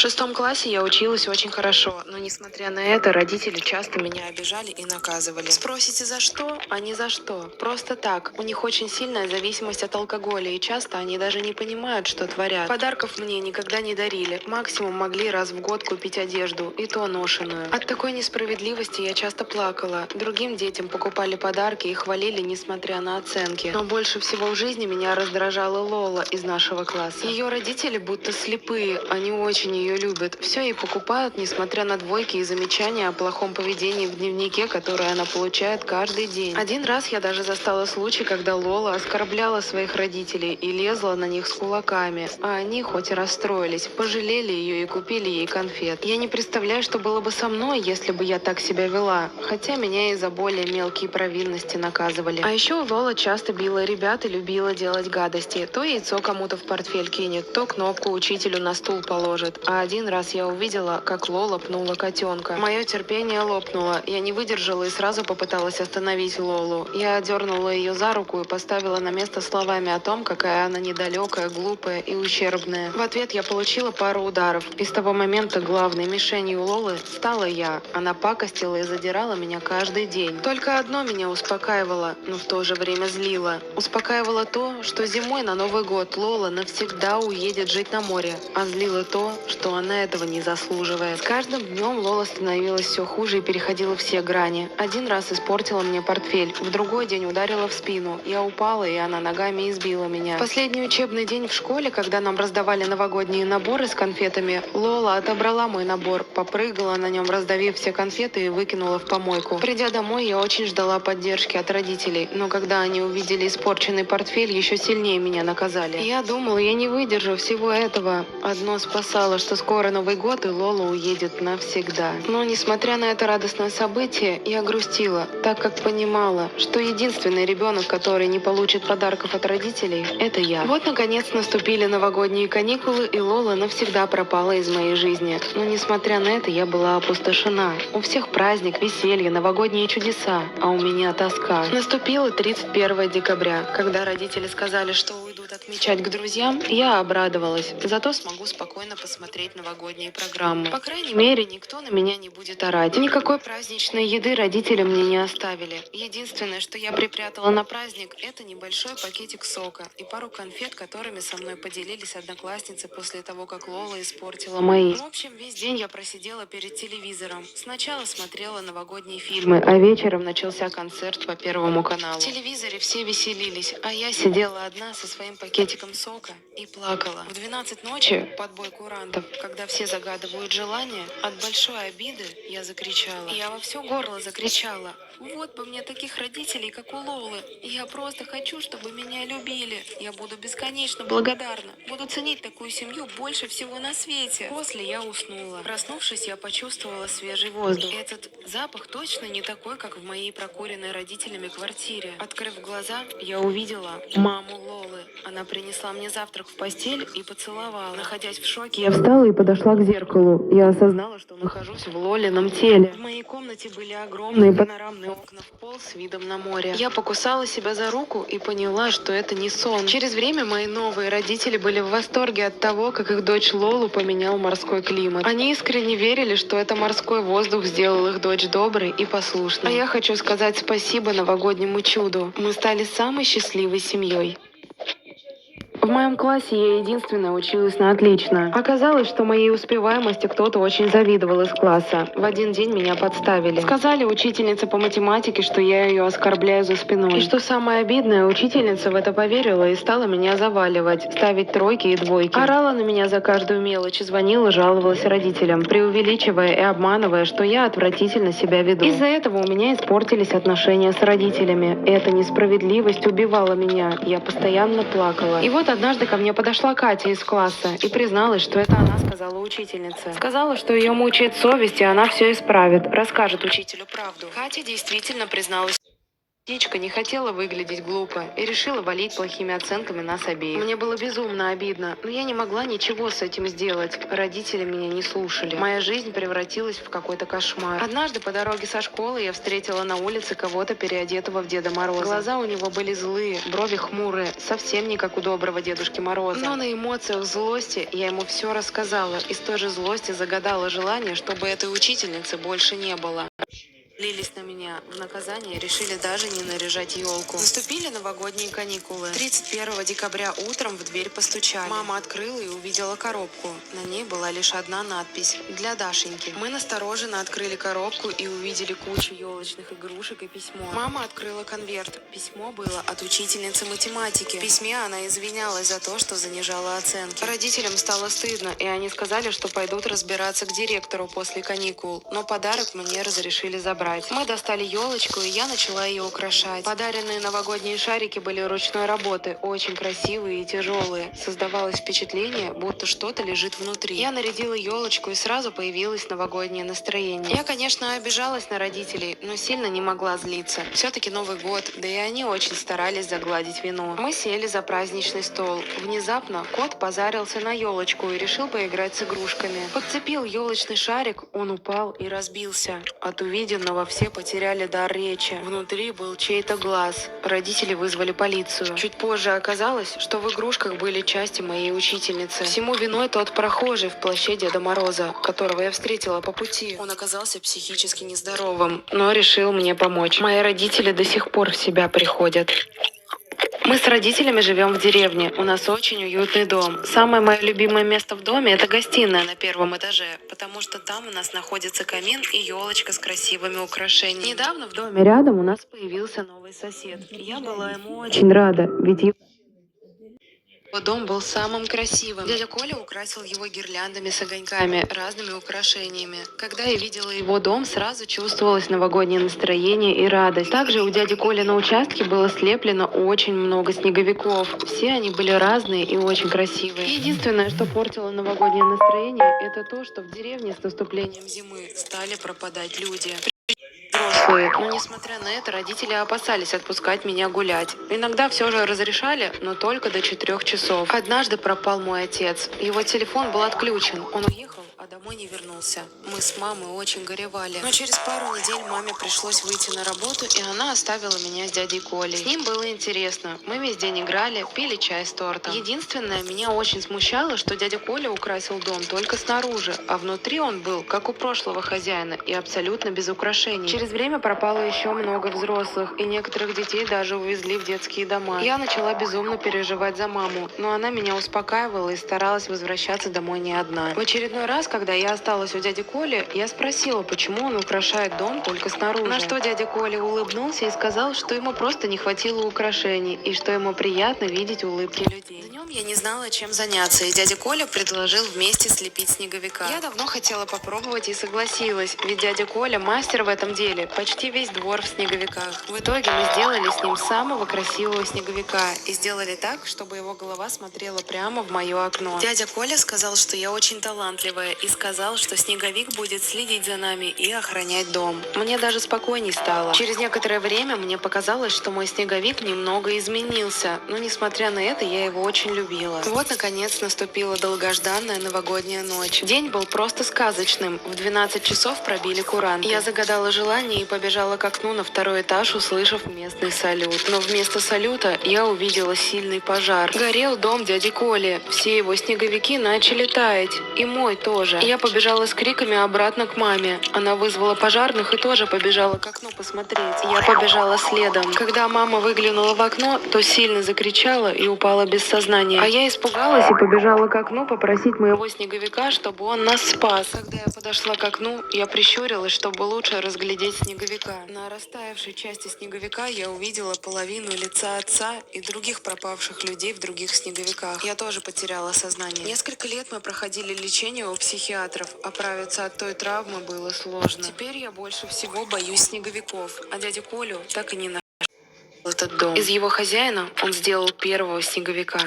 шестом классе я училась очень хорошо, но несмотря на это, родители часто меня обижали и наказывали. Спросите, за что? А не за что. Просто так. У них очень сильная зависимость от алкоголя, и часто они даже не понимают, что творят. Подарков мне никогда не дарили. Максимум могли раз в год купить одежду, и то ношеную. От такой несправедливости я часто плакала. Другим детям покупали подарки и хвалили, несмотря на оценки. Но больше всего в жизни меня раздражала Лола из нашего класса. Ее родители будто слепые, они очень ее любят. Все ей покупают, несмотря на двойки и замечания о плохом поведении в дневнике, которое она получает каждый день. Один раз я даже застала случай, когда Лола оскорбляла своих родителей и лезла на них с кулаками. А они, хоть и расстроились, пожалели ее и купили ей конфет. Я не представляю, что было бы со мной, если бы я так себя вела. Хотя меня и за более мелкие провинности наказывали. А еще Лола часто била ребят и любила делать гадости. То яйцо кому-то в портфель кинет, то кнопку учителю на стул положит. А один раз я увидела, как Лола пнула котенка. Мое терпение лопнуло. Я не выдержала и сразу попыталась остановить Лолу. Я одернула ее за руку и поставила на место словами о том, какая она недалекая, глупая и ущербная. В ответ я получила пару ударов. И с того момента главной мишенью Лолы стала я. Она пакостила и задирала меня каждый день. Только одно меня успокаивало, но в то же время злило. Успокаивало то, что зимой на Новый год Лола навсегда уедет жить на море. А злило то, что она этого не заслуживает. С каждым днем Лола становилась все хуже и переходила все грани. Один раз испортила мне портфель, в другой день ударила в спину. Я упала, и она ногами избила меня. В последний учебный день в школе, когда нам раздавали новогодние наборы с конфетами, Лола отобрала мой набор, попрыгала на нем, раздавив все конфеты и выкинула в помойку. Придя домой, я очень ждала поддержки от родителей, но когда они увидели испорченный портфель, еще сильнее меня наказали. Я думала, я не выдержу всего этого. Одно спасало, что скоро Новый год, и Лола уедет навсегда. Но, несмотря на это радостное событие, я грустила, так как понимала, что единственный ребенок, который не получит подарков от родителей, это я. Вот, наконец, наступили новогодние каникулы, и Лола навсегда пропала из моей жизни. Но, несмотря на это, я была опустошена. У всех праздник, веселье, новогодние чудеса, а у меня тоска. Наступило 31 декабря. Когда родители сказали, что уйдут отмечать к друзьям, я обрадовалась. Зато смогу спокойно посмотреть новогодние программы. По крайней мере, никто на меня не будет орать. Никакой праздничной еды родители мне не оставили. Единственное, что я припрятала на праздник, это небольшой пакетик сока и пару конфет, которыми со мной поделились одноклассницы после того, как Лола испортила мои. В общем, весь день я просидела перед телевизором. Сначала смотрела новогодние фильмы, а вечером начался концерт по Первому каналу. В телевизоре все веселились, а я сидела одна со своим пакетиком сока и плакала. В 12 ночи, под бой курантов, когда все загадывают желания, от большой обиды я закричала. Я во все горло закричала. Вот бы мне таких родителей, как у Лолы. Я просто хочу, чтобы меня любили. Я буду бесконечно благодарна. Буду ценить такую семью больше всего на свете. После я уснула. Проснувшись, я почувствовала свежий воздух. Этот запах точно не такой, как в моей прокуренной родителями квартире. Открыв глаза, я увидела маму Лолы. Она принесла мне завтрак в постель и поцеловала. Находясь в шоке, я встала и подошла к зеркалу. Я осознала, что нахожусь в Лолином теле. В моей комнате были огромные панорамные окна в пол с видом на море. Я покусала себя за руку и поняла, что это не сон. Через время мои новые родители были в восторге от того, как их дочь Лолу поменял морской климат. Они искренне верили, что это морской воздух сделал их дочь доброй и послушной. А я хочу сказать спасибо новогоднему чуду. Мы стали самой счастливой семьей. В моем классе я единственная училась на отлично. Оказалось, что моей успеваемости кто-то очень завидовал из класса. В один день меня подставили. Сказали учительнице по математике, что я ее оскорбляю за спиной. И что самое обидное, учительница в это поверила и стала меня заваливать, ставить тройки и двойки. Орала на меня за каждую мелочь и звонила, жаловалась родителям, преувеличивая и обманывая, что я отвратительно себя веду. Из-за этого у меня испортились отношения с родителями. Эта несправедливость убивала меня. Я постоянно плакала. И вот однажды ко мне подошла Катя из класса и призналась, что это она сказала учительнице. Сказала, что ее мучает совесть, и она все исправит, расскажет учителю правду. Катя действительно призналась Птичка не хотела выглядеть глупо и решила валить плохими оценками нас обеих. Мне было безумно обидно, но я не могла ничего с этим сделать. Родители меня не слушали. Моя жизнь превратилась в какой-то кошмар. Однажды по дороге со школы я встретила на улице кого-то, переодетого в Деда Мороза. Глаза у него были злые, брови хмурые, совсем не как у доброго Дедушки Мороза. Но на эмоциях злости я ему все рассказала, и с той же злости загадала желание, чтобы этой учительницы больше не было. Злились на меня. В наказание решили даже не наряжать елку. Наступили новогодние каникулы. 31 декабря утром в дверь постучали. Мама открыла и увидела коробку. На ней была лишь одна надпись: «Для Дашеньки». Мы настороженно открыли коробку и увидели кучу елочных игрушек и письмо. Мама открыла конверт. Письмо было от учительницы математики. В письме она извинялась за то, что занижала оценки. Родителям стало стыдно, и они сказали, что пойдут разбираться к директору после каникул. Но подарок мне разрешили забрать. Мы достали елочку, и я начала ее украшать. Подаренные новогодние шарики были ручной работы, очень красивые и тяжелые. Создавалось впечатление, будто что-то лежит внутри. Я нарядила елочку, и сразу появилось новогоднее настроение. Я, конечно, обижалась на родителей, но сильно не могла злиться. Все-таки Новый год, да и они очень старались загладить вину. Мы сели за праздничный стол. Внезапно кот позарился на елочку и решил поиграть с игрушками. Подцепил елочный шарик, он упал и разбился. От увиденного все потеряли дар речи. Внутри был чей-то глаз. Родители вызвали полицию. Чуть позже оказалось, что в игрушках были части моей учительницы. Всему виной тот прохожий в плаще Деда Мороза, которого я встретила по пути. Он оказался психически нездоровым, но решил мне помочь. Мои родители до сих пор в себя приходят. Мы с родителями живем в деревне. У нас очень уютный дом. Самое мое любимое место в доме — это гостиная на первом этаже, потому что там у нас находится камин и елочка с красивыми украшениями. Недавно в доме рядом у нас появился новый сосед. Я была ему очень рада, ведь его дом был самым красивым. Дядя Коля украсил его гирляндами с огоньками, разными украшениями. Когда я видела его дом, сразу чувствовалось новогоднее настроение и радость. Также у дяди Коли на участке было слеплено очень много снеговиков. Все они были разные и очень красивые. Единственное, что портило новогоднее настроение, это то, что в деревне с наступлением зимы стали пропадать люди. Взрослые. Но несмотря на это, родители опасались отпускать меня гулять. Иногда все же разрешали, но только до 4 часов. Однажды пропал мой отец. Его телефон был отключен. Он уехал, а домой не вернулся. Мы с мамой очень горевали. Но через пару недель маме пришлось выйти на работу, и она оставила меня с дядей Колей. С ним было интересно. Мы весь день играли, пили чай с тортом. Единственное, меня очень смущало, что дядя Коля украсил дом только снаружи, а внутри он был, как у прошлого хозяина, и абсолютно без украшений. Через время пропало еще много взрослых, и некоторых детей даже увезли в детские дома. Я начала безумно переживать за маму, но она меня успокаивала и старалась возвращаться домой не одна. В очередной раз, когда я осталась у дяди Коли, я спросила, почему он украшает дом только снаружи. На что дядя Коля улыбнулся и сказал, что ему просто не хватило украшений, и что ему приятно видеть улыбки людей. Днем я не знала, чем заняться, и дядя Коля предложил вместе слепить снеговика. Я давно хотела попробовать и согласилась, ведь дядя Коля мастер в этом деле. Почти весь двор в снеговиках. В итоге мы сделали с ним самого красивого снеговика и сделали так, чтобы его голова смотрела прямо в мое окно. Дядя Коля сказал, что я очень талантливая, и сказал, что снеговик будет следить за нами и охранять дом. Мне даже спокойней стало. Через некоторое время мне показалось, что мой снеговик немного изменился, но несмотря на это, я его очень любила. Вот, наконец, наступила долгожданная новогодняя ночь. День был просто сказочным. В 12 часов пробили куранты. Я загадала желание и побежала к окну на второй этаж, услышав местный салют. Но вместо салюта я увидела сильный пожар. Горел дом дяди Коли. Все его снеговики начали таять. И мой тоже. Я побежала с криками обратно к маме. Она вызвала пожарных и тоже побежала к окну посмотреть. Я побежала следом. Когда мама выглянула в окно, то сильно закричала и упала без сознания. А я испугалась и побежала к окну попросить моего снеговика, чтобы он нас спас. Когда я подошла к окну, я прищурилась, чтобы лучше разглядеть снеговика. На растаявшей части снеговика я увидела половину лица отца и других пропавших людей в других снеговиках. Я тоже потеряла сознание. Несколько лет мы проходили лечение у психиатров. Оправиться от той травмы было сложно. Теперь я больше всего боюсь снеговиков, а дядю Колю так и не нашел этот дом. Из его хозяина он сделал первого снеговика.